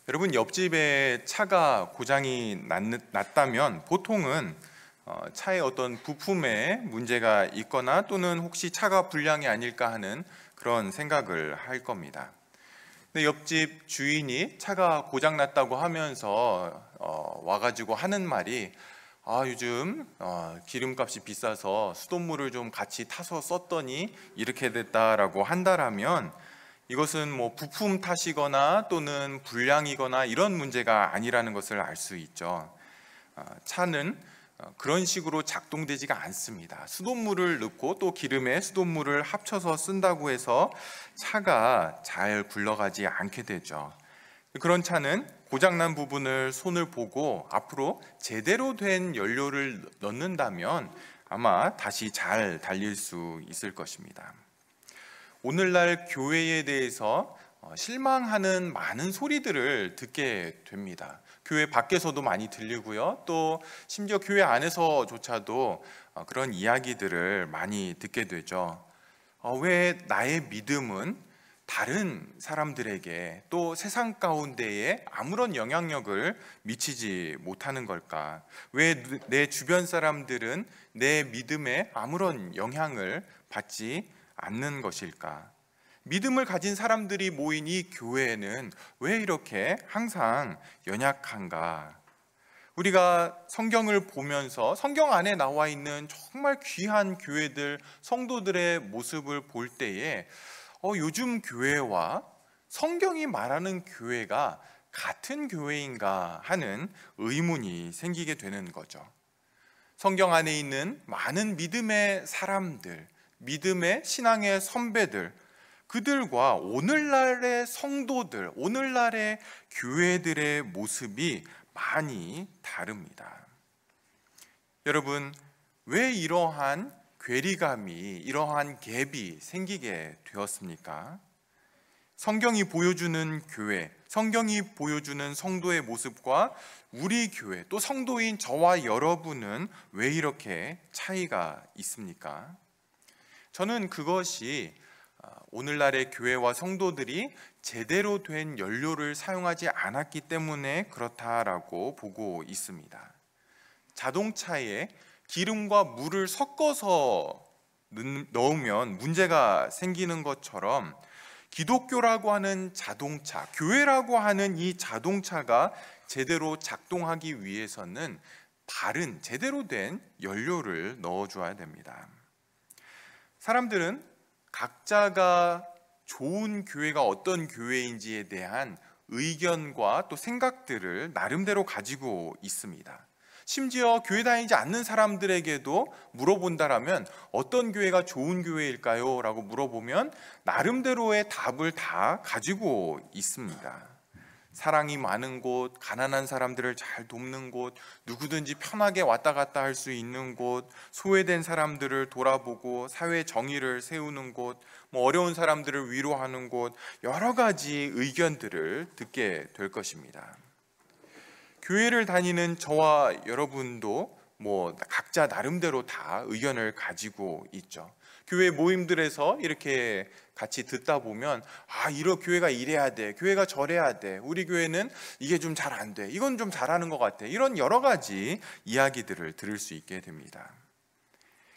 여러분, 옆집에 차가 고장이 났다면 보통은 차에 어떤 부품에 문제가 있거나 또는 혹시 차가 불량이 아닐까 하는 그런 생각을 할 겁니다. 근데 옆집 주인이 차가 고장 났다고 하면서 와가지고 하는 말이, 요즘 기름값이 비싸서 수돗물을 좀 같이 타서 썼더니 이렇게 됐다라고 한다라면, 이것은 뭐 부품 탓이거나 또는 불량이거나 이런 문제가 아니라는 것을 알 수 있죠. 차는 그런 식으로 작동되지가 않습니다. 수돗물을 넣고 또 기름에 수돗물을 합쳐서 쓴다고 해서 차가 잘 굴러가지 않게 되죠. 그런 차는 고장난 부분을 손을 보고 앞으로 제대로 된 연료를 넣는다면 아마 다시 잘 달릴 수 있을 것입니다. 오늘날 교회에 대해서 실망하는 많은 소리들을 듣게 됩니다. 교회 밖에서도 많이 들리고요. 또 심지어 교회 안에서조차도 그런 이야기들을 많이 듣게 되죠. 왜 나의 믿음은 다른 사람들에게 또 세상 가운데에 아무런 영향력을 미치지 못하는 걸까? 왜 내 주변 사람들은 내 믿음에 아무런 영향을 받지 않는 것일까? 믿음을 가진 사람들이 모인 이 교회에는 왜 이렇게 항상 연약한가? 우리가 성경을 보면서 성경 안에 나와 있는 정말 귀한 교회들, 성도들의 모습을 볼 때에 요즘 교회와 성경이 말하는 교회가 같은 교회인가 하는 의문이 생기게 되는 거죠. 성경 안에 있는 많은 믿음의 사람들, 믿음의 신앙의 선배들, 그들과 오늘날의 성도들, 오늘날의 교회들의 모습이 많이 다릅니다. 여러분, 왜 이러한 괴리감이, 이러한 갭이 생기게 되었습니까? 성경이 보여주는 교회, 성경이 보여주는 성도의 모습과 우리 교회, 또 성도인 저와 여러분은 왜 이렇게 차이가 있습니까? 저는 그것이 오늘날의 교회와 성도들이 제대로 된 연료를 사용하지 않았기 때문에 그렇다라고 보고 있습니다. 자동차에 기름과 물을 섞어서 넣으면 문제가 생기는 것처럼 기독교라고 하는 자동차, 교회라고 하는 이 자동차가 제대로 작동하기 위해서는 바른, 제대로 된 연료를 넣어줘야 됩니다. 사람들은 각자가 좋은 교회가 어떤 교회인지에 대한 의견과 또 생각들을 나름대로 가지고 있습니다. 심지어 교회 다니지 않는 사람들에게도 물어본다라면 어떤 교회가 좋은 교회일까요? 라고 물어보면 나름대로의 답을 다 가지고 있습니다. 사랑이 많은 곳, 가난한 사람들을 잘 돕는 곳, 누구든지 편하게 왔다 갔다 할 수 있는 곳, 소외된 사람들을 돌아보고 사회 정의를 세우는 곳, 어려운 사람들을 위로하는 곳, 여러 가지 의견들을 듣게 될 것입니다. 교회를 다니는 저와 여러분도 각자 나름대로 다 의견을 가지고 있죠. 교회 모임들에서 이렇게 같이 듣다 보면 이런 교회가 이래야 돼, 교회가 저래야 돼, 우리 교회는 이게 좀 잘 안 돼, 이건 좀 잘하는 것 같아, 이런 여러 가지 이야기들을 들을 수 있게 됩니다.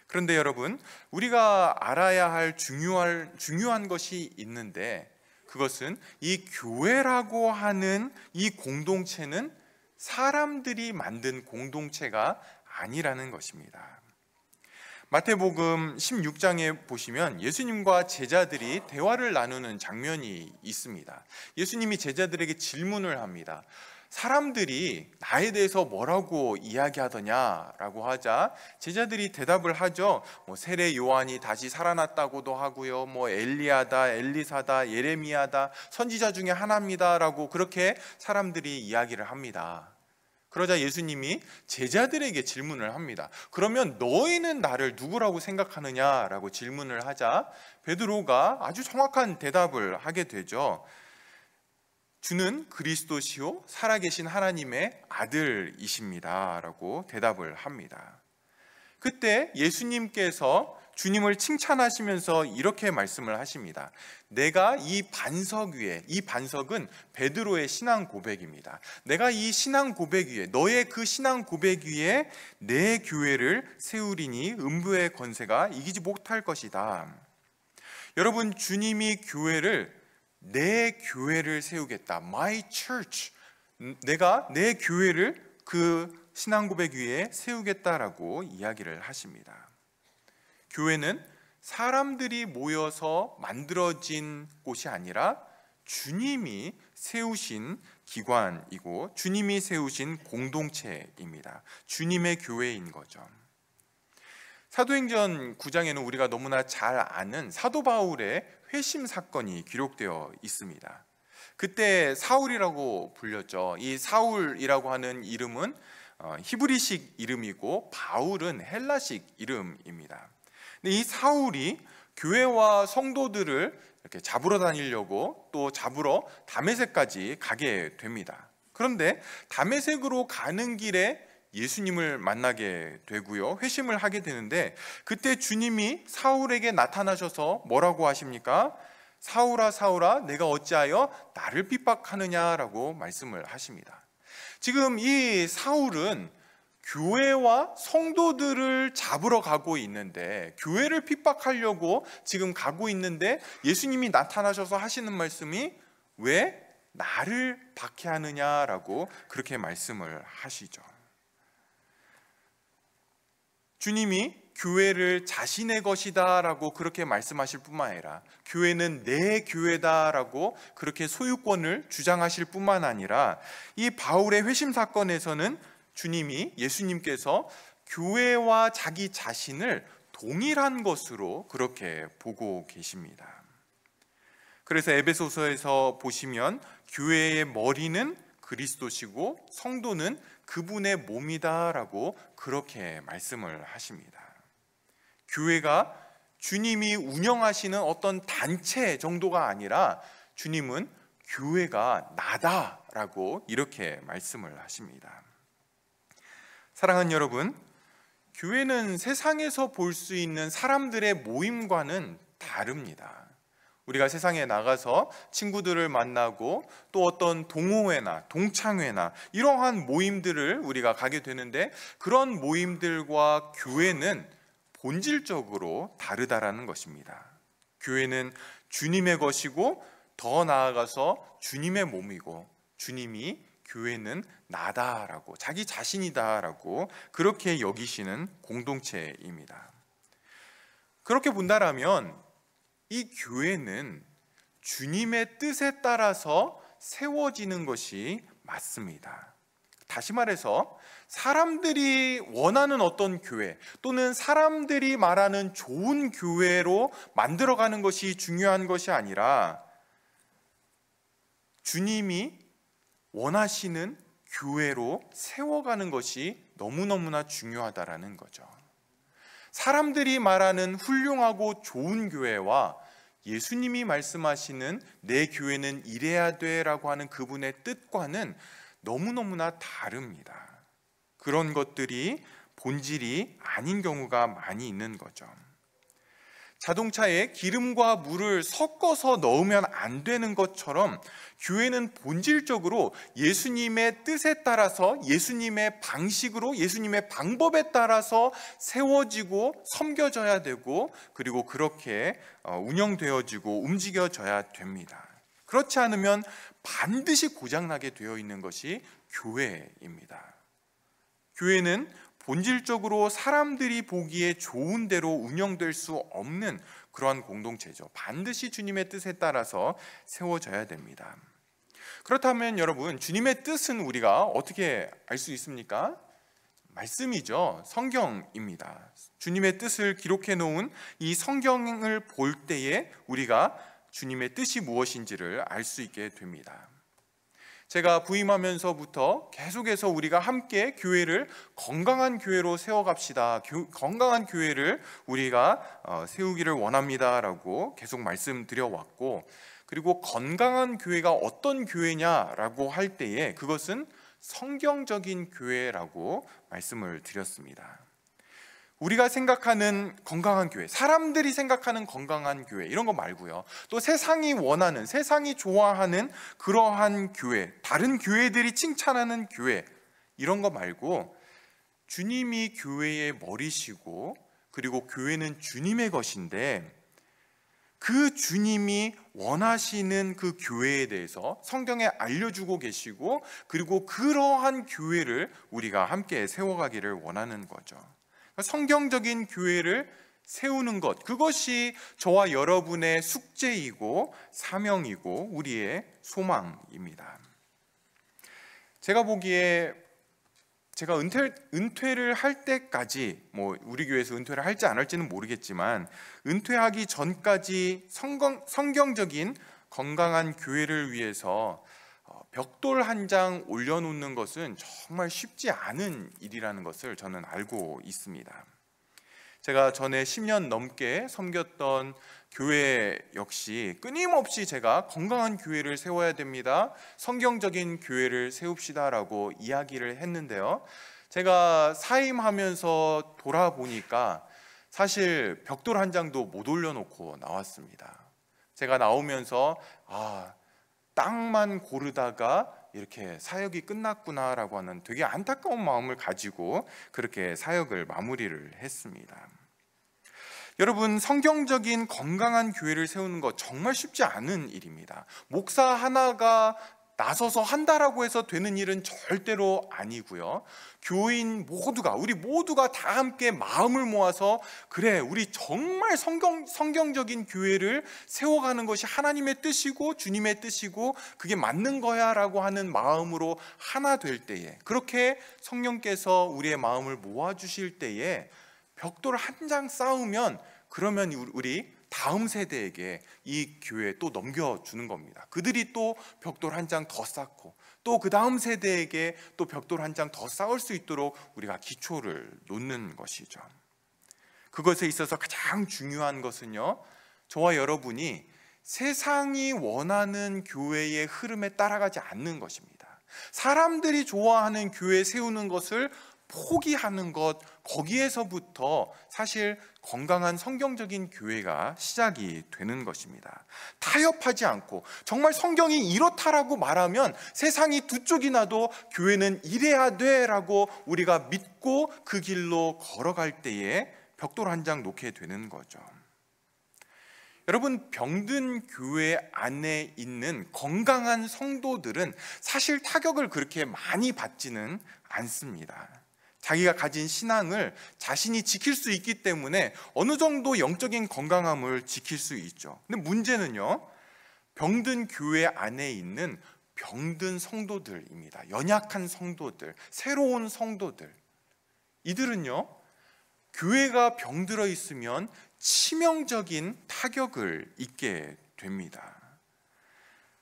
그런데 여러분, 우리가 알아야 할 중요한 것이 있는데 그것은 이 교회라고 하는 이 공동체는 사람들이 만든 공동체가 아니라는 것입니다. 마태복음 16장에 보시면 예수님과 제자들이 대화를 나누는 장면이 있습니다. 예수님이 제자들에게 질문을 합니다. 사람들이 나에 대해서 뭐라고 이야기하더냐라고 하자 제자들이 대답을 하죠. 세례 요한이 다시 살아났다고도 하고요. 엘리야다, 엘리사다, 예레미야다, 선지자 중에 하나입니다라고 그렇게 사람들이 이야기를 합니다. 그러자 예수님이 제자들에게 질문을 합니다. 그러면 너희는 나를 누구라고 생각하느냐라고 질문을 하자 베드로가 아주 정확한 대답을 하게 되죠. 주는 그리스도시요 살아계신 하나님의 아들이십니다 라고 대답을 합니다. 그때 예수님께서 주님을 칭찬하시면서 이렇게 말씀을 하십니다. 내가 이 반석 위에, 이 반석은 베드로의 신앙 고백입니다. 내가 이 신앙 고백 위에, 너의 그 신앙 고백 위에 내 교회를 세우리니 음부의 권세가 이기지 못할 것이다. 여러분, 주님이 내 교회를 세우겠다. My church. 내가 내 교회를 그 신앙 고백 위에 세우겠다라고 이야기를 하십니다. 교회는 사람들이 모여서 만들어진 곳이 아니라 주님이 세우신 기관이고 주님이 세우신 공동체입니다. 주님의 교회인 거죠. 사도행전 9장에는 우리가 너무나 잘 아는 사도 바울의 회심 사건이 기록되어 있습니다. 그때 사울이라고 불렸죠. 이 사울이라고 하는 이름은 히브리식 이름이고 바울은 헬라식 이름입니다. 근데 이 사울이 교회와 성도들을 이렇게 잡으러 다니려고 또 잡으러 다메섹까지 가게 됩니다. 그런데 다메섹으로 가는 길에 예수님을 만나게 되고요, 회심을 하게 되는데 그때 주님이 사울에게 나타나셔서 뭐라고 하십니까? 사울아 사울아 내가 어찌하여 나를 핍박하느냐라고 말씀을 하십니다. 지금 이 사울은 교회와 성도들을 잡으러 가고 있는데, 교회를 핍박하려고 지금 가고 있는데 예수님이 나타나셔서 하시는 말씀이 왜 나를 박해하느냐라고 그렇게 말씀을 하시죠. 주님이 교회를 자신의 것이다 라고 그렇게 말씀하실 뿐만 아니라 교회는 내 교회다 라고 그렇게 소유권을 주장하실 뿐만 아니라 이 바울의 회심 사건에서는 주님이, 예수님께서 교회와 자기 자신을 동일한 것으로 그렇게 보고 계십니다. 그래서 에베소서에서 보시면 교회의 머리는 그리스도시고 성도는 그분의 몸이다 라고 그렇게 말씀을 하십니다. 교회가 주님이 운영하시는 어떤 단체 정도가 아니라 주님은 교회가 나다라고 이렇게 말씀을 하십니다. 사랑하는 여러분, 교회는 세상에서 볼 수 있는 사람들의 모임과는 다릅니다. 우리가 세상에 나가서 친구들을 만나고 또 어떤 동호회나 동창회나 이러한 모임들을 우리가 가게 되는데, 그런 모임들과 교회는 본질적으로 다르다라는 것입니다. 교회는 주님의 것이고 더 나아가서 주님의 몸이고, 주님이 교회는 나다라고, 자기 자신이다라고 그렇게 여기시는 공동체입니다. 그렇게 본다라면 이 교회는 주님의 뜻에 따라서 세워지는 것이 맞습니다. 다시 말해서 사람들이 원하는 어떤 교회 또는 사람들이 말하는 좋은 교회로 만들어가는 것이 중요한 것이 아니라 주님이 원하시는 교회로 세워가는 것이 너무너무나 중요하다라는 거죠. 사람들이 말하는 훌륭하고 좋은 교회와 예수님이 말씀하시는 내 교회는 이래야 돼라고 하는 그분의 뜻과는 너무너무나 다릅니다. 그런 것들이 본질이 아닌 경우가 많이 있는 거죠. 자동차에 기름과 물을 섞어서 넣으면 안 되는 것처럼 교회는 본질적으로 예수님의 뜻에 따라서, 예수님의 방식으로, 예수님의 방법에 따라서 세워지고 섬겨져야 되고, 그리고 그렇게 운영되어지고 움직여져야 됩니다. 그렇지 않으면 반드시 고장나게 되어 있는 것이 교회입니다. 교회는 본질적으로 사람들이 보기에 좋은 대로 운영될 수 없는 그러한 공동체죠. 반드시 주님의 뜻에 따라서 세워져야 됩니다. 그렇다면 여러분, 주님의 뜻은 우리가 어떻게 알 수 있습니까? 말씀이죠. 성경입니다. 주님의 뜻을 기록해 놓은 이 성경을 볼 때에 우리가 주님의 뜻이 무엇인지를 알 수 있게 됩니다. 제가 부임하면서부터 계속해서 우리가 함께 교회를 건강한 교회로 세워갑시다, 건강한 교회를 우리가 세우기를 원합니다라고 계속 말씀드려 왔고, 그리고 건강한 교회가 어떤 교회냐라고 할 때에 그것은 성경적인 교회라고 말씀을 드렸습니다. 우리가 생각하는 건강한 교회, 사람들이 생각하는 건강한 교회, 이런 거 말고요, 또 세상이 원하는, 세상이 좋아하는 그러한 교회, 다른 교회들이 칭찬하는 교회, 이런 거 말고 주님이 교회의 머리시고, 그리고 교회는 주님의 것인데, 그 주님이 원하시는 그 교회에 대해서 성경에 알려주고 계시고, 그리고 그러한 교회를 우리가 함께 세워가기를 원하는 거죠. 성경적인 교회를 세우는 것, 그것이 저와 여러분의 숙제이고 사명이고 우리의 소망입니다. 제가 보기에 제가 은퇴를 할 때까지, 우리 교회에서 은퇴를 할지 안 할지는 모르겠지만, 은퇴하기 전까지 성경적인 건강한 교회를 위해서 벽돌 한 장 올려놓는 것은 정말 쉽지 않은 일이라는 것을 저는 알고 있습니다. 제가 전에 10년 넘게 섬겼던 교회 역시 끊임없이 제가 건강한 교회를 세워야 됩니다, 성경적인 교회를 세웁시다라고 이야기를 했는데요, 제가 사임하면서 돌아보니까 사실 벽돌 한 장도 못 올려놓고 나왔습니다. 제가 나오면서 땅만 고르다가 이렇게 사역이 끝났구나라고 하는 되게 안타까운 마음을 가지고 그렇게 사역을 마무리를 했습니다. 여러분, 성경적인 건강한 교회를 세우는 것 정말 쉽지 않은 일입니다. 목사 하나가 나서서 한다라고 해서 되는 일은 절대로 아니고요, 교인 모두가, 우리 모두가 다 함께 마음을 모아서 그래, 우리 정말 성경적인 교회를 세워가는 것이 하나님의 뜻이고 주님의 뜻이고 그게 맞는 거야 라고 하는 마음으로 하나 될 때에, 그렇게 성령께서 우리의 마음을 모아주실 때에 벽돌 한 장 쌓으면, 그러면 우리 다음 세대에게 이 교회 또 넘겨주는 겁니다. 그들이 또 벽돌 한 장 더 쌓고, 또 그 다음 세대에게 또 벽돌 한 장 더 쌓을 수 있도록 우리가 기초를 놓는 것이죠. 그것에 있어서 가장 중요한 것은요, 저와 여러분이 세상이 원하는 교회의 흐름에 따라가지 않는 것입니다. 사람들이 좋아하는 교회 세우는 것을 포기하는 것, 거기에서부터 사실 건강한 성경적인 교회가 시작이 되는 것입니다. 타협하지 않고 정말 성경이 이렇다라고 말하면 세상이 두 쪽이 나도 교회는 이래야 돼라고 우리가 믿고 그 길로 걸어갈 때에 벽돌 한 장 놓게 되는 거죠. 여러분, 병든 교회 안에 있는 건강한 성도들은 사실 타격을 그렇게 많이 받지는 않습니다. 자기가 가진 신앙을 자신이 지킬 수 있기 때문에 어느 정도 영적인 건강함을 지킬 수 있죠. 근데 문제는요, 병든 교회 안에 있는 병든 성도들입니다. 연약한 성도들, 새로운 성도들. 이들은요, 교회가 병들어 있으면 치명적인 타격을 입게 됩니다.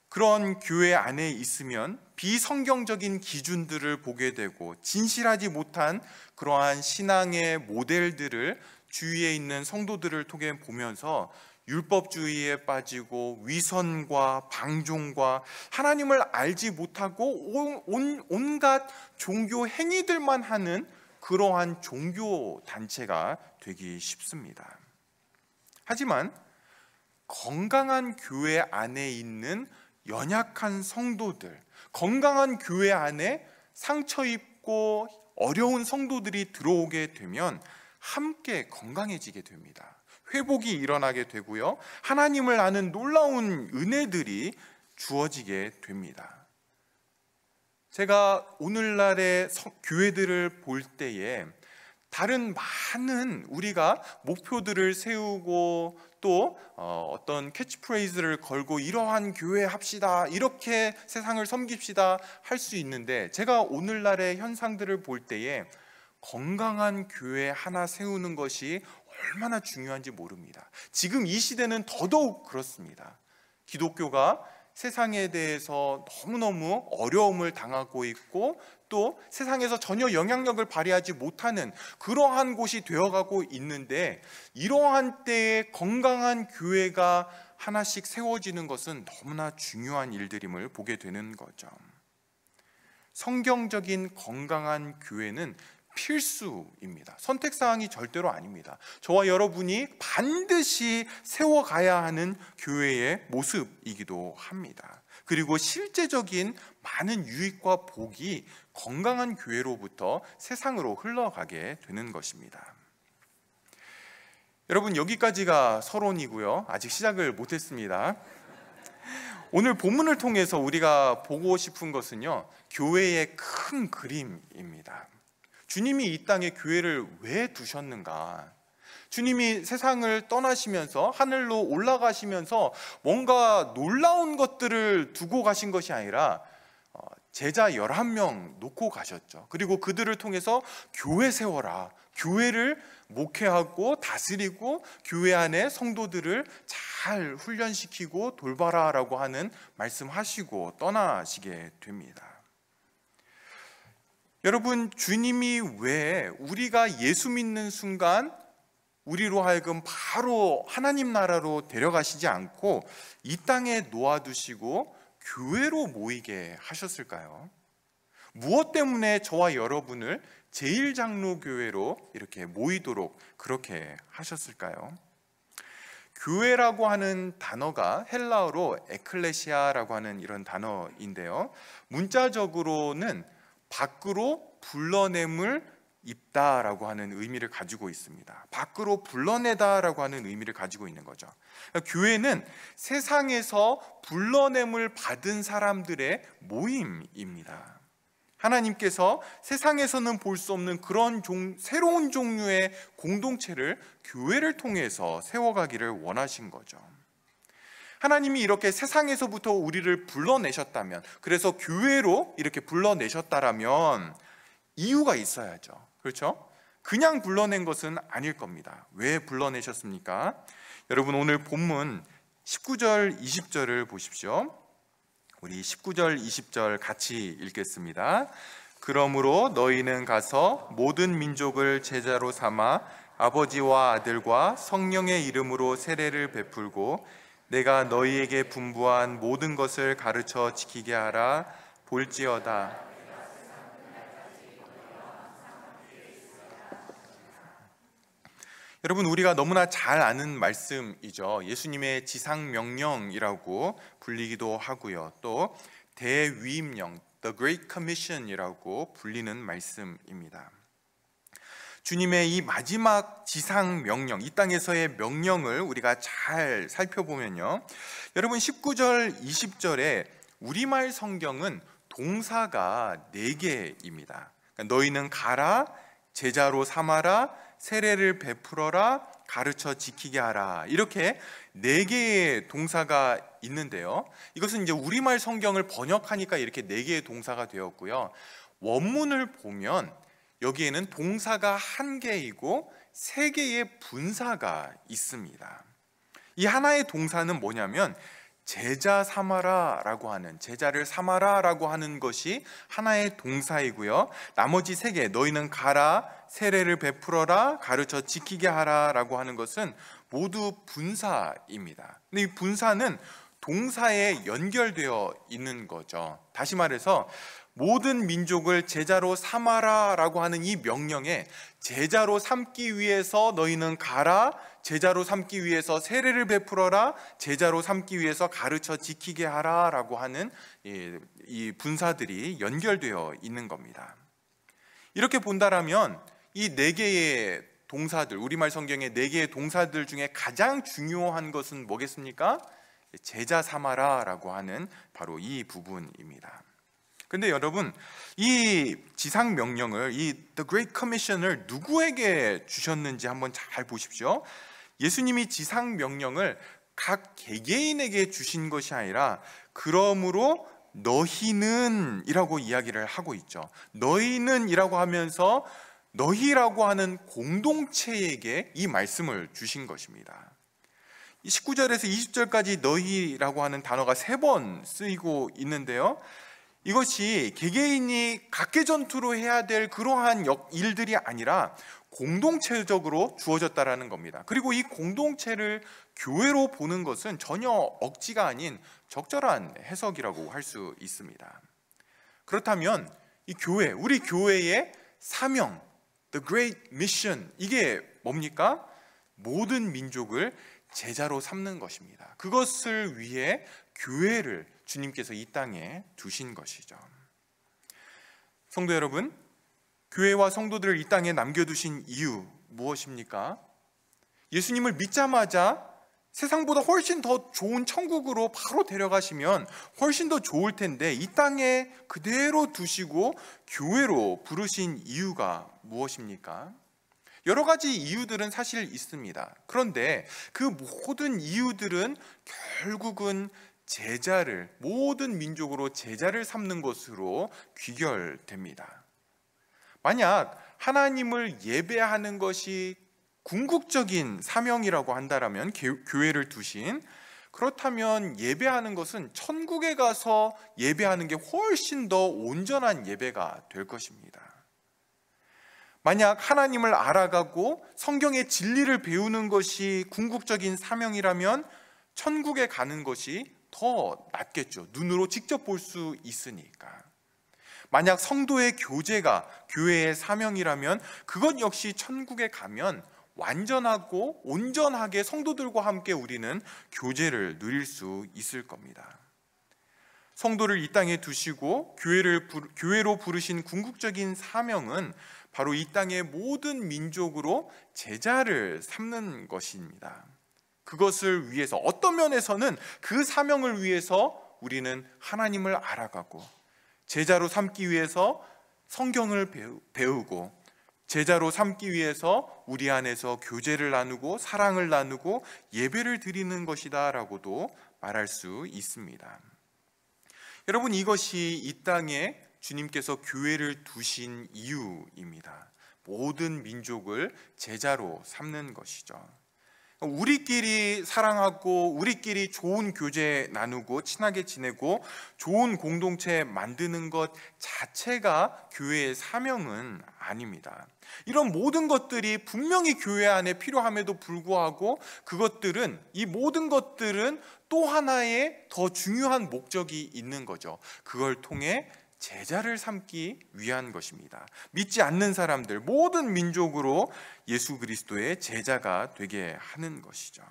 그런 교회 안에 있으면 비성경적인 기준들을 보게 되고, 진실하지 못한 그러한 신앙의 모델들을 주위에 있는 성도들을 통해 보면서 율법주의에 빠지고 위선과 방종과 하나님을 알지 못하고 온갖 종교 행위들만 하는 그러한 종교 단체가 되기 쉽습니다. 하지만 건강한 교회 안에 있는 연약한 성도들, 건강한 교회 안에 상처 입고 어려운 성도들이 들어오게 되면 함께 건강해지게 됩니다. 회복이 일어나게 되고요, 하나님을 아는 놀라운 은혜들이 주어지게 됩니다. 제가 오늘날의 교회들을 볼 때에 다른 많은 우리가 목표들을 세우고 또 어떤 캐치프레이즈를 걸고 이러한 교회 합시다, 이렇게 세상을 섬깁시다 할 수 있는데, 제가 오늘날의 현상들을 볼 때에 건강한 교회 하나 세우는 것이 얼마나 중요한지 모릅니다. 지금 이 시대는 더더욱 그렇습니다. 기독교가 세상에 대해서 너무너무 어려움을 당하고 있고, 또 세상에서 전혀 영향력을 발휘하지 못하는 그러한 곳이 되어가고 있는데, 이러한 때에 건강한 교회가 하나씩 세워지는 것은 너무나 중요한 일들임을 보게 되는 거죠. 성경적인 건강한 교회는 필수입니다. 선택사항이 절대로 아닙니다. 저와 여러분이 반드시 세워가야 하는 교회의 모습이기도 합니다. 그리고 실제적인 많은 유익과 복이 건강한 교회로부터 세상으로 흘러가게 되는 것입니다. 여러분, 여기까지가 서론이고요. 아직 시작을 못했습니다. 오늘 본문을 통해서 우리가 보고 싶은 것은요, 교회의 큰 그림입니다. 주님이 이 땅에 교회를 왜 두셨는가? 주님이 세상을 떠나시면서 하늘로 올라가시면서 뭔가 놀라운 것들을 두고 가신 것이 아니라 제자 11명 놓고 가셨죠. 그리고 그들을 통해서 교회 세워라, 교회를 목회하고 다스리고 교회 안에 성도들을 잘 훈련시키고 돌봐라 라고 하는 말씀하시고 떠나시게 됩니다. 여러분, 주님이 왜 우리가 예수 믿는 순간 우리로 하여금 바로 하나님 나라로 데려가시지 않고 이 땅에 놓아두시고 교회로 모이게 하셨을까요? 무엇 때문에 저와 여러분을 제1장로교회로 이렇게 모이도록 그렇게 하셨을까요? 교회라고 하는 단어가 헬라어로 에클레시아라고 하는 이런 단어인데요, 문자적으로는 밖으로 불러냄을 입다라고 하는 의미를 가지고 있습니다. 밖으로 불러내다라고 하는 의미를 가지고 있는 거죠. 그러니까 교회는 세상에서 불러냄을 받은 사람들의 모임입니다. 하나님께서 세상에서는 볼 수 없는 그런 새로운 종류의 공동체를 교회를 통해서 세워가기를 원하신 거죠. 하나님이 이렇게 세상에서부터 우리를 불러내셨다면, 그래서 교회로 이렇게 불러내셨다라면 이유가 있어야죠. 그렇죠? 그냥 불러낸 것은 아닐 겁니다. 왜 불러내셨습니까? 여러분, 오늘 본문 19절, 20절을 보십시오. 우리 19절, 20절 같이 읽겠습니다. 그러므로 너희는 가서 모든 민족을 제자로 삼아 아버지와 아들과 성령의 이름으로 세례를 베풀고 내가 너희에게 분부한 모든 것을 가르쳐 지키게 하라. 볼지어다. 여러분, 우리가 너무나 잘 아는 말씀이죠. 예수님의 지상명령이라고 불리기도 하고요, 또 대위임령, The Great Commission이라고 불리는 말씀입니다. 주님의 이 마지막 지상명령, 이 땅에서의 명령을 우리가 잘 살펴보면요, 여러분 19절, 20절에 우리말 성경은 동사가 4개입니다. 그러니까 너희는 가라, 제자로 삼아라, 세례를 베풀어라, 가르쳐 지키게 하라, 이렇게 4개의 동사가 있는데요, 이것은 이제 우리말 성경을 번역하니까 이렇게 4개의 동사가 되었고요, 원문을 보면 여기에는 동사가 1개이고 3개의 분사가 있습니다. 이 하나의 동사는 뭐냐면 제자 삼아라 라고 하는, 제자를 삼아라 라고 하는 것이 하나의 동사이고요, 나머지 3개, 너희는 가라, 세례를 베풀어라, 가르쳐 지키게 하라 라고 하는 것은 모두 분사입니다. 근데 이 분사는 동사에 연결되어 있는 거죠. 다시 말해서 모든 민족을 제자로 삼아라 라고 하는 이 명령에 제자로 삼기 위해서 너희는 가라, 제자로 삼기 위해서 세례를 베풀어라, 제자로 삼기 위해서 가르쳐 지키게 하라 라고 하는 이 분사들이 연결되어 있는 겁니다. 이렇게 본다라면 이 4개의 동사들, 우리말 성경의 4개의 동사들 중에 가장 중요한 것은 뭐겠습니까? 제자 삼아라 라고 하는 바로 이 부분입니다. 근데 여러분, 이 지상 명령을, 이 The Great Commission을 누구에게 주셨는지 한번 잘 보십시오. 예수님이 지상 명령을 각 개개인에게 주신 것이 아니라 그러므로 너희는 이라고 이야기를 하고 있죠. 너희는 이라고 하면서 너희라고 하는 공동체에게 이 말씀을 주신 것입니다. 19절에서 20절까지 너희라고 하는 단어가 3번 쓰이고 있는데요, 이것이 개개인이 각계전투로 해야 될 그러한 일들이 아니라 공동체적으로 주어졌다라는 겁니다. 그리고 이 공동체를 교회로 보는 것은 전혀 억지가 아닌 적절한 해석이라고 할 수 있습니다. 그렇다면 이 교회, 우리 교회의 사명, The Great Mission, 이게 뭡니까? 모든 민족을 제자로 삼는 것입니다. 그것을 위해 교회를 주님께서 이 땅에 두신 것이죠. 성도 여러분, 교회와 성도들을 이 땅에 남겨두신 이유 무엇입니까? 예수님을 믿자마자 세상보다 훨씬 더 좋은 천국으로 바로 데려가시면 훨씬 더 좋을 텐데 이 땅에 그대로 두시고 교회로 부르신 이유가 무엇입니까? 여러 가지 이유들은 사실 있습니다. 그런데 그 모든 이유들은 결국은 제자를, 모든 민족으로 제자를 삼는 것으로 귀결됩니다. 만약 하나님을 예배하는 것이 궁극적인 사명이라고 한다면 교회를 두신, 그렇다면 예배하는 것은 천국에 가서 예배하는 게 훨씬 더 온전한 예배가 될 것입니다. 만약 하나님을 알아가고 성경의 진리를 배우는 것이 궁극적인 사명이라면 천국에 가는 것이 더 낫겠죠. 눈으로 직접 볼 수 있으니까. 만약 성도의 교제가 교회의 사명이라면 그것 역시 천국에 가면 완전하고 온전하게 성도들과 함께 우리는 교제를 누릴 수 있을 겁니다. 성도를 이 땅에 두시고 교회로 부르신 궁극적인 사명은 바로 이 땅의 모든 민족으로 제자를 삼는 것입니다. 그것을 위해서, 어떤 면에서는 그 사명을 위해서 우리는 하나님을 알아가고 제자로 삼기 위해서 성경을 배우고 제자로 삼기 위해서 우리 안에서 교제를 나누고 사랑을 나누고 예배를 드리는 것이다 라고도 말할 수 있습니다. 여러분, 이것이 이 땅에 주님께서 교회를 두신 이유입니다. 모든 민족을 제자로 삼는 것이죠. 우리끼리 사랑하고 우리끼리 좋은 교제 나누고 친하게 지내고 좋은 공동체 만드는 것 자체가 교회의 사명은 아닙니다. 이런 모든 것들이 분명히 교회 안에 필요함에도 불구하고 이 모든 것들은 또 하나의 더 중요한 목적이 있는 거죠. 그걸 통해 제자를 삼기 위한 것입니다. 믿지 않는 사람들, 모든 민족으로 예수 그리스도의 제자가 되게 하는 것이죠.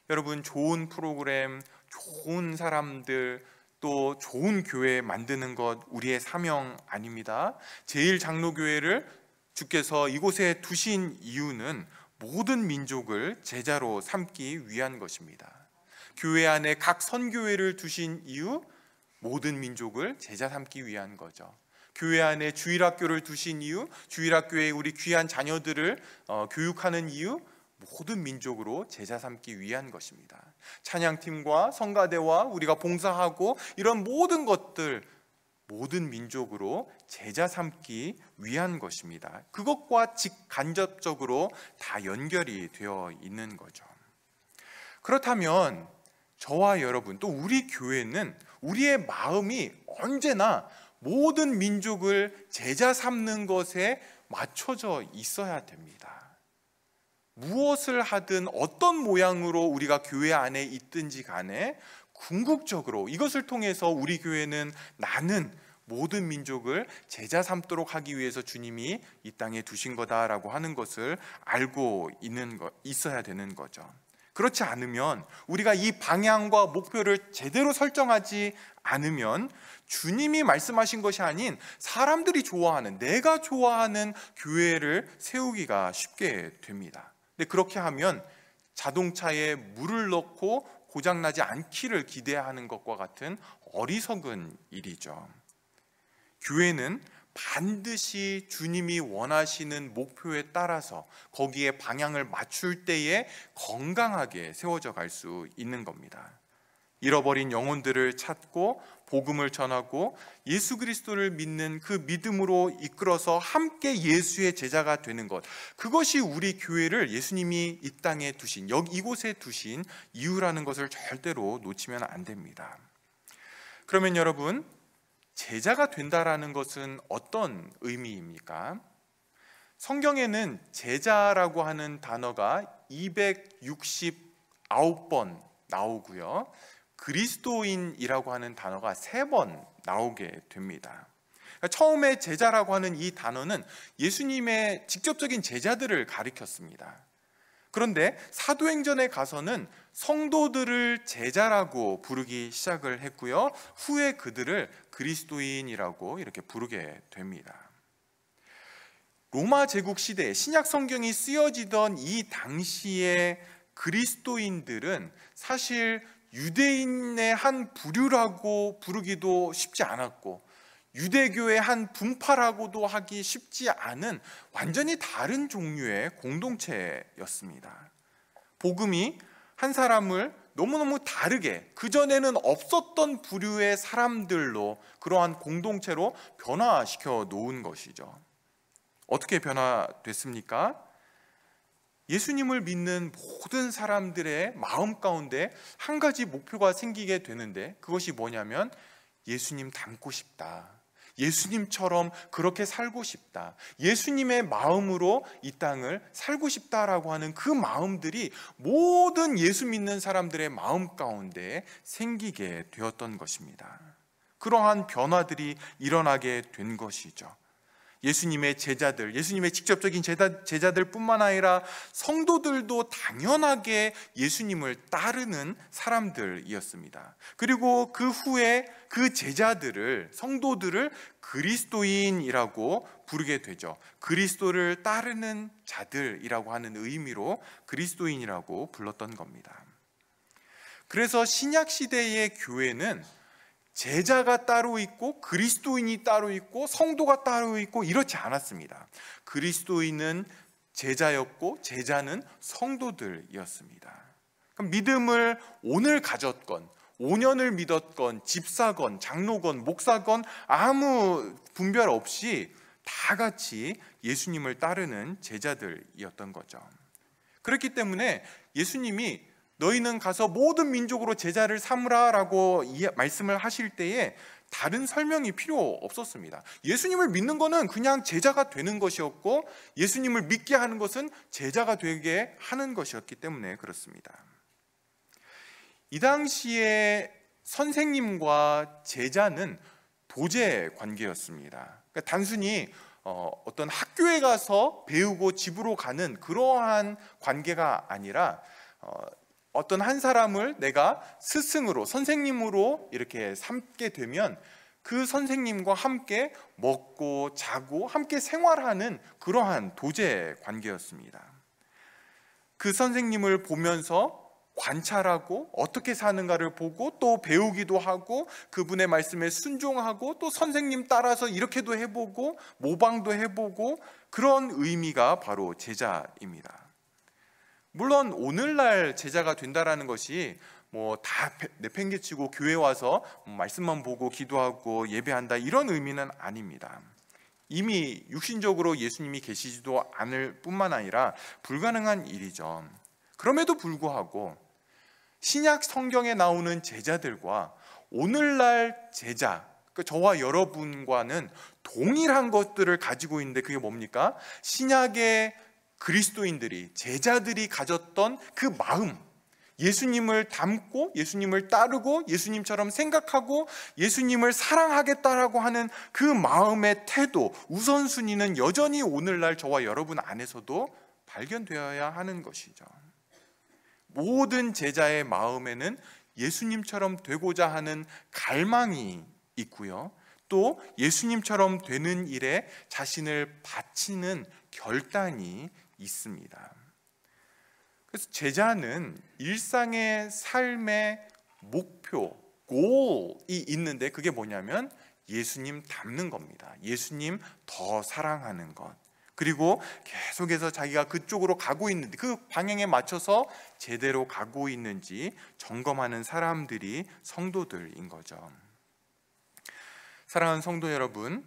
여러분, 좋은 프로그램, 좋은 사람들, 또 좋은 교회 만드는 것 우리의 사명 아닙니다. 제1장로교회를 주께서 이곳에 두신 이유는 모든 민족을 제자로 삼기 위한 것입니다. 교회 안에 각 선교회를 두신 이유, 모든 민족을 제자 삼기 위한 거죠. 교회 안에 주일학교를 두신 이유, 주일학교에 우리 귀한 자녀들을 교육하는 이유, 모든 민족으로 제자 삼기 위한 것입니다. 찬양팀과 성가대와 우리가 봉사하고 이런 모든 것들, 모든 민족으로 제자 삼기 위한 것입니다. 그것과 직간접적으로 다 연결이 되어 있는 거죠. 그렇다면 저와 여러분, 또 우리 교회는 우리의 마음이 언제나 모든 민족을 제자 삼는 것에 맞춰져 있어야 됩니다. 무엇을 하든 어떤 모양으로 우리가 교회 안에 있든지 간에 궁극적으로 이것을 통해서 우리 교회는 나는 모든 민족을 제자 삼도록 하기 위해서 주님이 이 땅에 두신 거다라고 하는 것을 알고 있어야 되는 거죠. 그렇지 않으면, 우리가 이 방향과 목표를 제대로 설정하지 않으면 주님이 말씀하신 것이 아닌 사람들이 좋아하는, 내가 좋아하는 교회를 세우기가 쉽게 됩니다. 근데 그렇게 하면 자동차에 물을 넣고 고장나지 않기를 기대하는 것과 같은 어리석은 일이죠. 교회는 반드시 주님이 원하시는 목표에 따라서 거기에 방향을 맞출 때에 건강하게 세워져 갈 수 있는 겁니다. 잃어버린 영혼들을 찾고 복음을 전하고 예수 그리스도를 믿는 그 믿음으로 이끌어서 함께 예수의 제자가 되는 것, 그것이 우리 교회를 예수님이 이 땅에 두신, 이곳에 두신 이유라는 것을 절대로 놓치면 안 됩니다. 그러면 여러분, 제자가 된다라는 것은 어떤 의미입니까? 성경에는 제자라고 하는 단어가 269번 나오고요, 그리스도인이라고 하는 단어가 3번 나오게 됩니다. 그러니까 처음에 제자라고 하는 이 단어는 예수님의 직접적인 제자들을 가리켰습니다. 그런데 사도행전에 가서는 성도들을 제자라고 부르기 시작을 했고요, 후에 그들을 그리스도인이라고 이렇게 부르게 됩니다. 로마 제국 시대에 신약 성경이 쓰여지던 이 당시의 그리스도인들은 사실 유대인의 한 부류라고 부르기도 쉽지 않았고, 유대교의 한 분파라고도 하기 쉽지 않은 완전히 다른 종류의 공동체였습니다. 복음이 한 사람을 너무너무 다르게, 그전에는 없었던 부류의 사람들로, 그러한 공동체로 변화시켜 놓은 것이죠. 어떻게 변화됐습니까? 예수님을 믿는 모든 사람들의 마음 가운데 한 가지 목표가 생기게 되는데, 그것이 뭐냐면 예수님 닮고 싶다, 예수님처럼 그렇게 살고 싶다, 예수님의 마음으로 이 땅을 살고 싶다라고 하는 그 마음들이 모든 예수 믿는 사람들의 마음 가운데 생기게 되었던 것입니다. 그러한 변화들이 일어나게 된 것이죠. 예수님의 제자들, 예수님의 직접적인 제자들 뿐만 아니라 성도들도 당연하게 예수님을 따르는 사람들이었습니다. 그리고 그 후에 그 제자들을, 성도들을 그리스도인이라고 부르게 되죠. 그리스도를 따르는 자들이라고 하는 의미로 그리스도인이라고 불렀던 겁니다. 그래서 신약 시대의 교회는 제자가 따로 있고 그리스도인이 따로 있고 성도가 따로 있고 이렇지 않았습니다. 그리스도인은 제자였고 제자는 성도들이었습니다. 그럼 믿음을 오늘 가졌건, 5년을 믿었건, 집사건, 장로건, 목사건 아무 분별 없이 다 같이 예수님을 따르는 제자들이었던 거죠. 그렇기 때문에 예수님이 너희는 가서 모든 민족으로 제자를 삼으라 라고 말씀을 하실 때에 다른 설명이 필요 없었습니다. 예수님을 믿는 것은 그냥 제자가 되는 것이었고, 예수님을 믿게 하는 것은 제자가 되게 하는 것이었기 때문에 그렇습니다. 이 당시에 선생님과 제자는 도제 관계였습니다. 그러니까 단순히 어떤 학교에 가서 배우고 집으로 가는 그러한 관계가 아니라 어떤 한 사람을 내가 스승으로, 선생님으로 이렇게 삼게 되면 그 선생님과 함께 먹고 자고 함께 생활하는 그러한 도제 관계였습니다. 그 선생님을 보면서 관찰하고 어떻게 사는가를 보고 또 배우기도 하고, 그분의 말씀에 순종하고 또 선생님 따라서 이렇게도 해보고 모방도 해보고, 그런 의미가 바로 제자입니다. 물론 오늘날 제자가 된다라는 것이 다 내팽개치고 교회 와서 말씀만 보고 기도하고 예배한다 이런 의미는 아닙니다. 이미 육신적으로 예수님이 계시지도 않을 뿐만 아니라 불가능한 일이죠. 그럼에도 불구하고 신약 성경에 나오는 제자들과 오늘날 제자, 저와 여러분과는 동일한 것들을 가지고 있는데, 그게 뭡니까? 신약의 그리스도인들이, 제자들이 가졌던 그 마음, 예수님을 닮고 예수님을 따르고 예수님처럼 생각하고 예수님을 사랑하겠다라고 하는 그 마음의 태도, 우선순위는 여전히 오늘날 저와 여러분 안에서도 발견되어야 하는 것이죠. 모든 제자의 마음에는 예수님처럼 되고자 하는 갈망이 있고요, 또 예수님처럼 되는 일에 자신을 바치는 결단이 있습니다. 그래서 제자는 일상의 삶의 목표, 골이 있는데, 그게 뭐냐면 예수님 닮는 겁니다. 예수님 더 사랑하는 것, 그리고 계속해서 자기가 그쪽으로 가고 있는지, 그 방향에 맞춰서 제대로 가고 있는지 점검하는 사람들이 성도들인 거죠. 사랑하는 성도 여러분,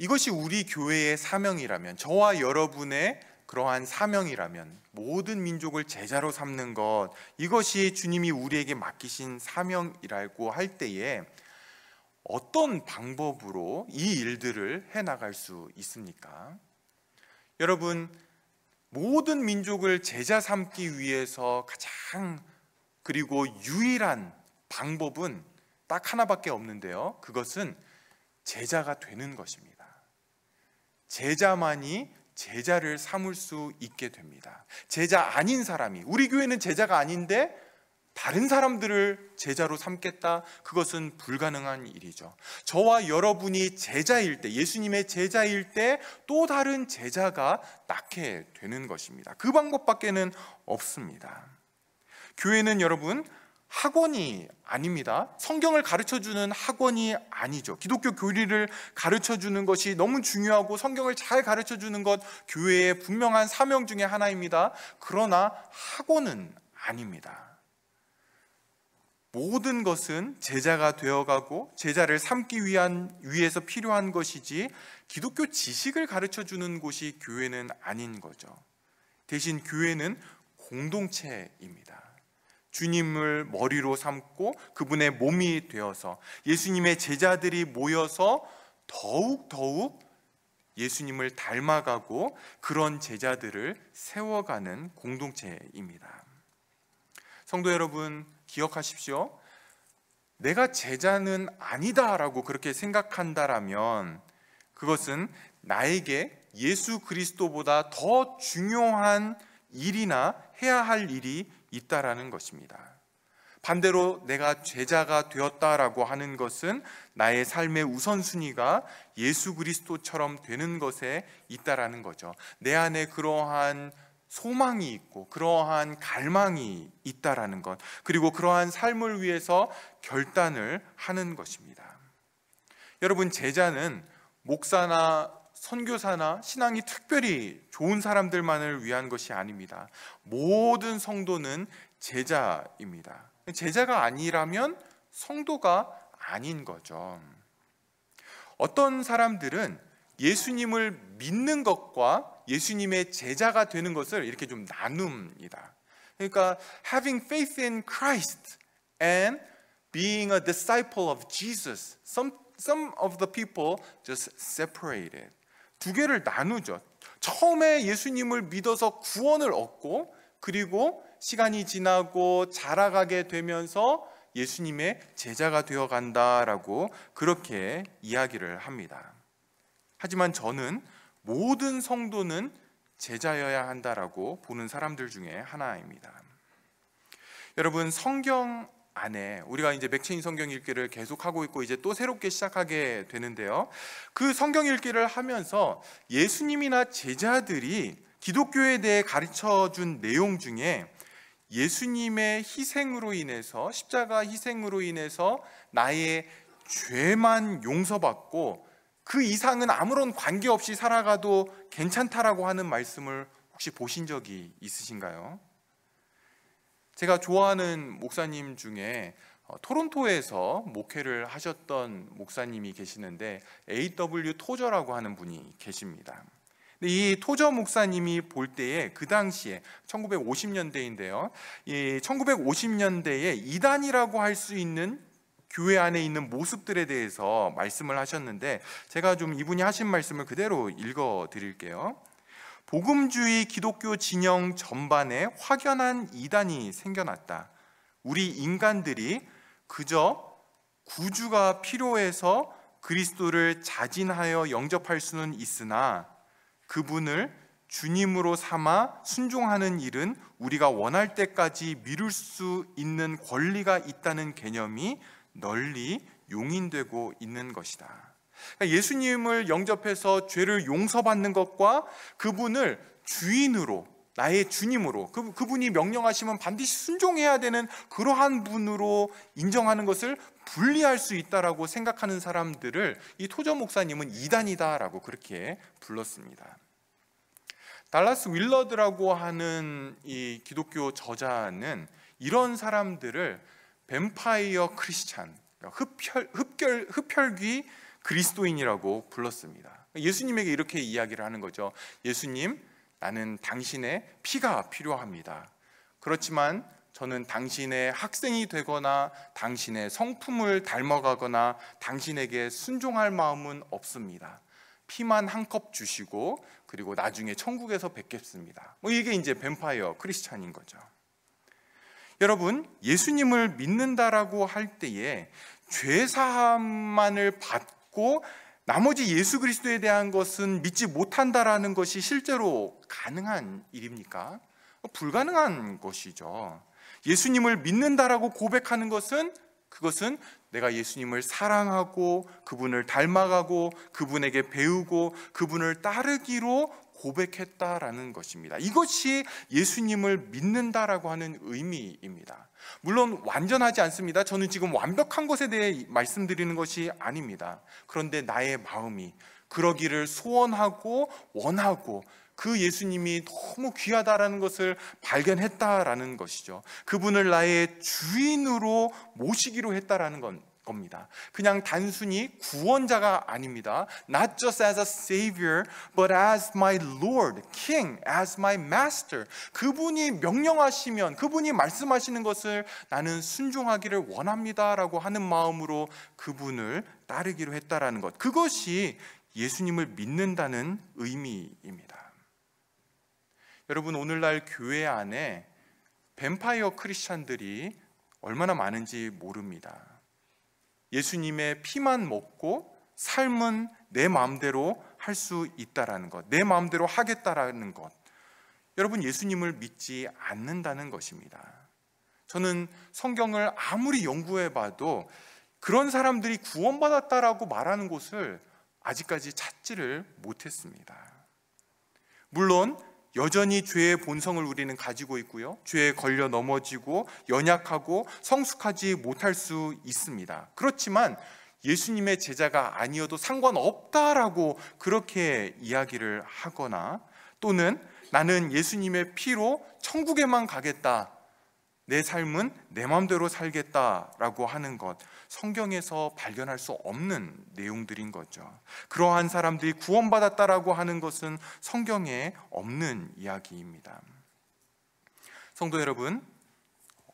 이것이 우리 교회의 사명이라면, 저와 여러분의 그러한 사명이라면, 모든 민족을 제자로 삼는 것, 이것이 주님이 우리에게 맡기신 사명이라고 할 때에 어떤 방법으로 이 일들을 해나갈 수 있습니까? 여러분, 모든 민족을 제자 삼기 위해서 가장 그리고 유일한 방법은 딱 하나밖에 없는데요, 그것은 제자가 되는 것입니다. 제자만이 제자를 삼을 수 있게 됩니다. 제자 아닌 사람이, 우리 교회는 제자가 아닌데 다른 사람들을 제자로 삼겠다? 그것은 불가능한 일이죠. 저와 여러분이 제자일 때, 예수님의 제자일 때 또 다른 제자가 낳게 되는 것입니다. 그 방법밖에는 없습니다. 교회는 여러분 학원이 아닙니다. 성경을 가르쳐주는 학원이 아니죠. 기독교 교리를 가르쳐주는 것이 너무 중요하고 성경을 잘 가르쳐주는 것 교회의 분명한 사명 중에 하나입니다. 그러나 학원은 아닙니다. 모든 것은 제자가 되어가고 제자를 삼기 위해서 필요한 것이지 기독교 지식을 가르쳐주는 곳이 교회는 아닌 거죠. 대신 교회는 공동체입니다. 주님을 머리로 삼고 그분의 몸이 되어서 예수님의 제자들이 모여서 더욱 예수님을 닮아가고 그런 제자들을 세워가는 공동체입니다. 성도 여러분, 기억하십시오. 내가 제자는 아니다라고 그렇게 생각한다라면 그것은 나에게 예수 그리스도보다 더 중요한 일이나 해야 할 일이 있다라는 것입니다. 반대로 내가 제자가 되었다라고 하는 것은 나의 삶의 우선순위가 예수 그리스도처럼 되는 것에 있다라는 거죠. 내 안에 그러한 소망이 있고 그러한 갈망이 있다라는 것, 그리고 그러한 삶을 위해서 결단을 하는 것입니다. 여러분, 제자는 목사나 선교사나 신앙이 특별히 좋은 사람들만을 위한 것이 아닙니다. 모든 성도는 제자입니다. 제자가 아니라면 성도가 아닌 거죠. 어떤 사람들은 예수님을 믿는 것과 예수님의 제자가 되는 것을 이렇게 좀 나눕니다. 그러니까 having faith in Christ and being a disciple of Jesus. Some of the people just separate it. 두 개를 나누죠. 처음에 예수님을 믿어서 구원을 얻고 그리고 시간이 지나고 자라가게 되면서 예수님의 제자가 되어 간다라고 그렇게 이야기를 합니다. 하지만 저는 모든 성도는 제자여야 한다라고 보는 사람들 중에 하나입니다. 여러분, 성경 안에 우리가 이제 맥체인 성경 읽기를 계속하고 있고 이제 또 새롭게 시작하게 되는데요. 그 성경 읽기를 하면서 예수님이나 제자들이 기독교에 대해 가르쳐준 내용 중에 예수님의 희생으로 인해서, 십자가 희생으로 인해서 나의 죄만 용서받고 그 이상은 아무런 관계없이 살아가도 괜찮다라고 하는 말씀을 혹시 보신 적이 있으신가요? 제가 좋아하는 목사님 중에 토론토에서 목회를 하셨던 목사님이 계시는데 A.W. 토저라고 하는 분이 계십니다. 이 토저 목사님이 볼 때에 그 당시에 1950년대인데요. 이 1950년대에 이단이라고 할 수 있는 교회 안에 있는 모습들에 대해서 말씀을 하셨는데 제가 좀 이분이 하신 말씀을 그대로 읽어 드릴게요. 복음주의 기독교 진영 전반에 확연한 이단이 생겨났다. 우리 인간들이 그저 구주가 필요해서 그리스도를 자진하여 영접할 수는 있으나 그분을 주님으로 삼아 순종하는 일은 우리가 원할 때까지 미룰 수 있는 권리가 있다는 개념이 널리 용인되고 있는 것이다. 그러니까 예수님을 영접해서 죄를 용서받는 것과 그분을 주인으로, 나의 주님으로, 그분이 명령하시면 반드시 순종해야 되는 그러한 분으로 인정하는 것을 분리할 수 있다라고 생각하는 사람들을 이 토저 목사님은 이단이다라고 그렇게 불렀습니다. 달라스 윌러드라고 하는 이 기독교 저자는 이런 사람들을 뱀파이어 크리스찬, 흡혈귀 그리스도인이라고 불렀습니다. 예수님에게 이렇게 이야기를 하는 거죠. 예수님, 나는 당신의 피가 필요합니다. 그렇지만 저는 당신의 학생이 되거나 당신의 성품을 닮아가거나 당신에게 순종할 마음은 없습니다. 피만 한 컵 주시고 그리고 나중에 천국에서 뵙겠습니다. 이게 이제 뱀파이어 크리스찬인 거죠. 여러분, 예수님을 믿는다라고 할 때에 죄사함만을 받고 믿고 나머지 예수 그리스도에 대한 것은 믿지 못한다라는 것이 실제로 가능한 일입니까? 불가능한 것이죠. 예수님을 믿는다라고 고백하는 것은 그것은 내가 예수님을 사랑하고 그분을 닮아가고 그분에게 배우고 그분을 따르기로 고백했다라는 것입니다. 이것이 예수님을 믿는다라고 하는 의미입니다. 물론 완전하지 않습니다. 저는 지금 완벽한 것에 대해 말씀드리는 것이 아닙니다. 그런데 나의 마음이 그러기를 소원하고 원하고 그 예수님이 너무 귀하다라는 것을 발견했다라는 것이죠. 그분을 나의 주인으로 모시기로 했다라는 겁니다. 그냥 단순히 구원자가 아닙니다. Not just as a savior, but as my Lord, King, as my master. 그분이 명령하시면, 그분이 말씀하시는 것을 나는 순종하기를 원합니다라고 하는 마음으로 그분을 따르기로 했다라는 것. 그것이 예수님을 믿는다는 의미입니다. 여러분, 오늘날 교회 안에 뱀파이어 크리스찬들이 얼마나 많은지 모릅니다. 예수님의 피만 먹고 삶은 내 마음대로 할 수 있다라는 것, 내 마음대로 하겠다라는 것, 여러분 예수님을 믿지 않는다는 것입니다. 저는 성경을 아무리 연구해봐도 그런 사람들이 구원받았다라고 말하는 곳을 아직까지 찾지를 못했습니다. 물론 여전히 죄의 본성을 우리는 가지고 있고요, 죄에 걸려 넘어지고 연약하고 성숙하지 못할 수 있습니다. 그렇지만 예수님의 제자가 아니어도 상관없다라고 그렇게 이야기를 하거나, 또는 나는 예수님의 피로 천국에만 가겠다, 내 삶은 내 마음대로 살겠다라고 하는 것, 성경에서 발견할 수 없는 내용들인 거죠. 그러한 사람들이 구원받았다라고 하는 것은 성경에 없는 이야기입니다. 성도 여러분,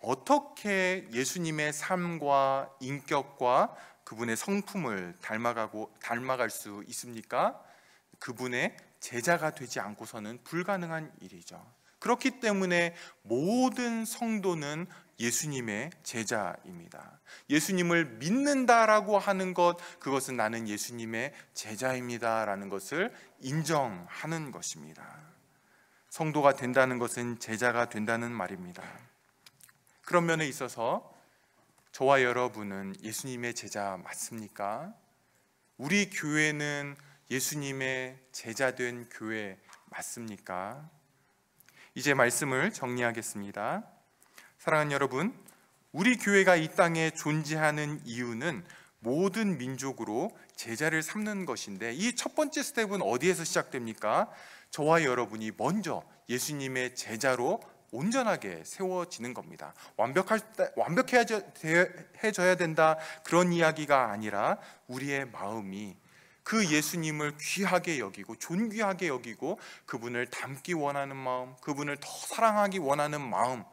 어떻게 예수님의 삶과 인격과 그분의 성품을 닮아갈 수 있습니까? 그분의 제자가 되지 않고서는 불가능한 일이죠. 그렇기 때문에 모든 성도는 예수님의 제자입니다. 예수님을 믿는다라고 하는 것, 그것은 나는 예수님의 제자입니다라는 것을 인정하는 것입니다. 성도가 된다는 것은 제자가 된다는 말입니다. 그런 면에 있어서 저와 여러분은 예수님의 제자 맞습니까? 우리 교회는 예수님의 제자된 교회 맞습니까? 이제 말씀을 정리하겠습니다. 사랑하는 여러분, 우리 교회가 이 땅에 존재하는 이유는 모든 민족으로 제자를 삼는 것인데, 이 첫 번째 스텝은 어디에서 시작됩니까? 저와 여러분이 먼저 예수님의 제자로 온전하게 세워지는 겁니다. 완벽해져야 된다, 그런 이야기가 아니라 우리의 마음이 그 예수님을 귀하게 여기고 존귀하게 여기고 그분을 닮기 원하는 마음, 그분을 더 사랑하기 원하는 마음,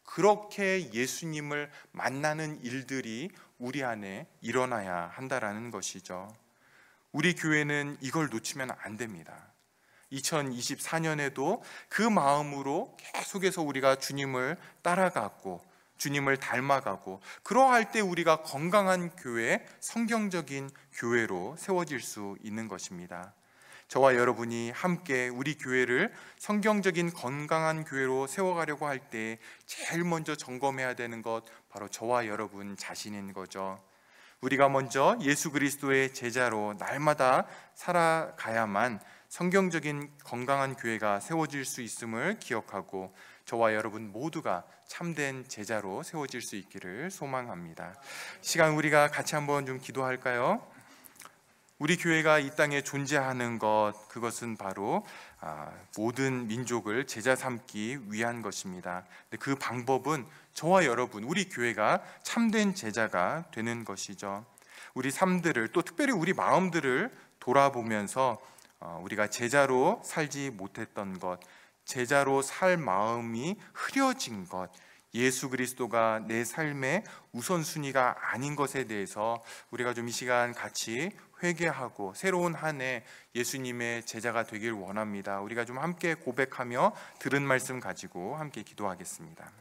그렇게 예수님을 만나는 일들이 우리 안에 일어나야 한다라는 것이죠. 우리 교회는 이걸 놓치면 안 됩니다. 2024년에도 그 마음으로 계속해서 우리가 주님을 따라가고 주님을 닮아가고, 그러할 때 우리가 건강한 교회, 성경적인 교회로 세워질 수 있는 것입니다. 저와 여러분이 함께 우리 교회를 성경적인 건강한 교회로 세워가려고 할 때 제일 먼저 점검해야 되는 것, 바로 저와 여러분 자신인 거죠. 우리가 먼저 예수 그리스도의 제자로 날마다 살아가야만 성경적인 건강한 교회가 세워질 수 있음을 기억하고, 저와 여러분 모두가 참된 제자로 세워질 수 있기를 소망합니다. 시간 우리가 같이 한번 좀 기도할까요? 우리 교회가 이 땅에 존재하는 것, 그것은 바로 모든 민족을 제자 삼기 위한 것입니다. 그 방법은 저와 여러분, 우리 교회가 참된 제자가 되는 것이죠. 우리 삶들을, 또 특별히 우리 마음들을 돌아보면서 우리가 제자로 살지 못했던 것, 제자로 살 마음이 흐려진 것, 예수 그리스도가 내 삶의 우선순위가 아닌 것에 대해서 우리가 좀 이 시간 같이 회개하고 새로운 한 해 예수님의 제자가 되길 원합니다. 우리가 좀 함께 고백하며 들은 말씀 가지고 함께 기도하겠습니다.